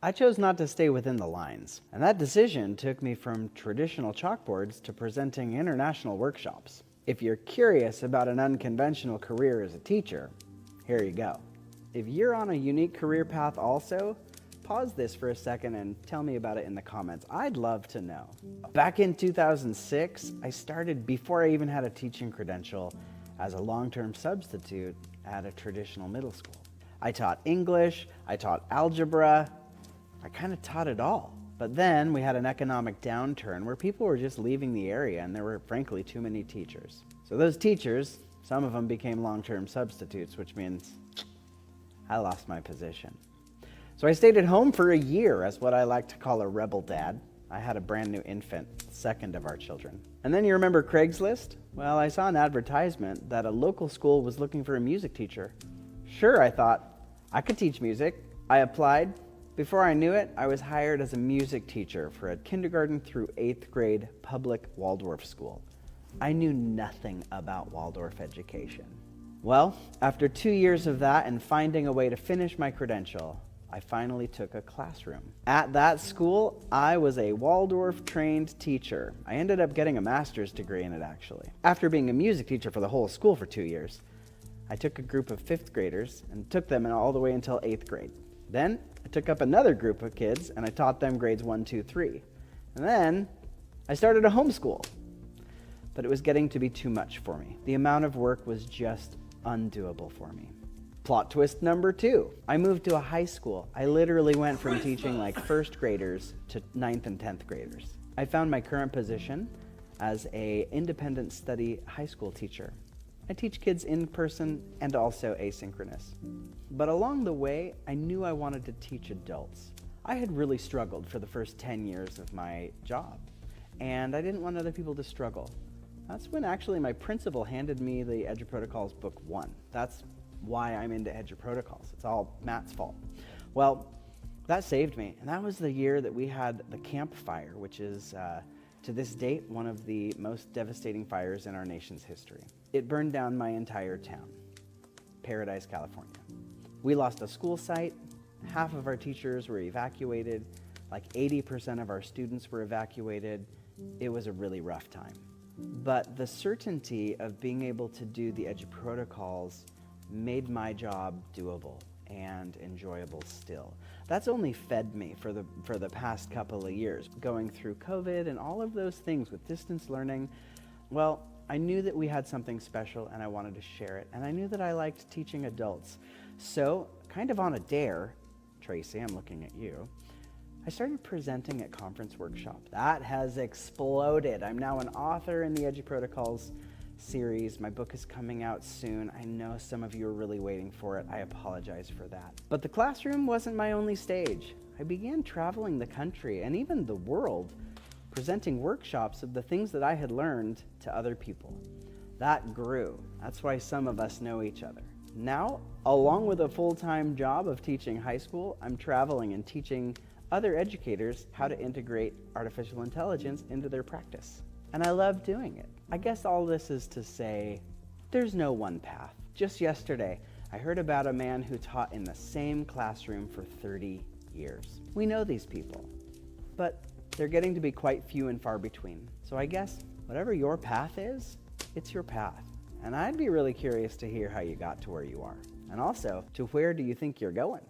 I chose not to stay within the lines, and that decision took me from traditional chalkboards to presenting international workshops. If you're curious about an unconventional career as a teacher, here you go. If you're on a unique career path also, pause this for a second and tell me about it in the comments. I'd love to know. Back in 2006, I started before I even had a teaching credential as a long-term substitute at a traditional middle school. I taught English, I taught algebra, I kind of taught it all. But then we had an economic downturn where people were just leaving the area and there were frankly too many teachers. So those teachers, some of them became long-term substitutes, which means I lost my position. So I stayed at home for a year as what I like to call a rebel dad. I had a brand new infant, second of our children. And then you remember Craigslist? Well, I saw an advertisement that a local school was looking for a music teacher. Sure, I thought, I could teach music. I applied. Before I knew it, I was hired as a music teacher for a kindergarten through 8th grade public Waldorf school. I knew nothing about Waldorf education. Well, after 2 years of that and finding a way to finish my credential, I finally took a classroom. At that school, I was a Waldorf-trained teacher. I ended up getting a master's degree in it, actually. After being a music teacher for the whole school for 2 years, I took a group of 5th graders and took them all the way until 8th grade. Then I took up another group of kids and I taught them grades 1, 2, 3. And then I started a homeschool. But it was getting to be too much for me. The amount of work was just undoable for me. Plot twist number 2. I moved to a high school. I literally went from teaching like 1st graders to 9th and 10th graders. I found my current position as an independent study high school teacher. I teach kids in person and also asynchronous. But along the way, I knew I wanted to teach adults. I had really struggled for the first 10 years of my job, and I didn't want other people to struggle. That's when actually my principal handed me the eduprotocols book 1. That's why I'm into eduprotocols. It's all Matt's fault. Well, that saved me, and that was the year that we had the Camp Fire, which is to this date, one of the most devastating fires in our nation's history. It burned down my entire town, Paradise, California. We lost a school site, half of our teachers were evacuated, like 80% of our students were evacuated. It was a really rough time. But the certainty of being able to do the eduprotocols made my job doable and enjoyable still. That's only fed me for the past couple of years. Going through COVID and all of those things with distance learning, well, I knew that we had something special and I wanted to share it. And I knew that I liked teaching adults. So, kind of on a dare, Tracy, I'm looking at you, I started presenting at Conference Workshop. That has exploded. I'm now an author in the eduprotocols series. My book is coming out soon. I know some of you are really waiting for it. I apologize for that. But the classroom wasn't my only stage. I began traveling the country and even the world, presenting workshops of the things that I had learned to other people. That grew. That's why some of us know each other. Now, along with a full-time job of teaching high school, I'm traveling and teaching other educators how to integrate artificial intelligence into their practice. And I love doing it. I guess all this is to say, there's no one path. Just yesterday, I heard about a man who taught in the same classroom for 30 years. We know these people, but they're getting to be quite few and far between. So I guess whatever your path is, it's your path. And I'd be really curious to hear how you got to where you are. And also, to where do you think you're going?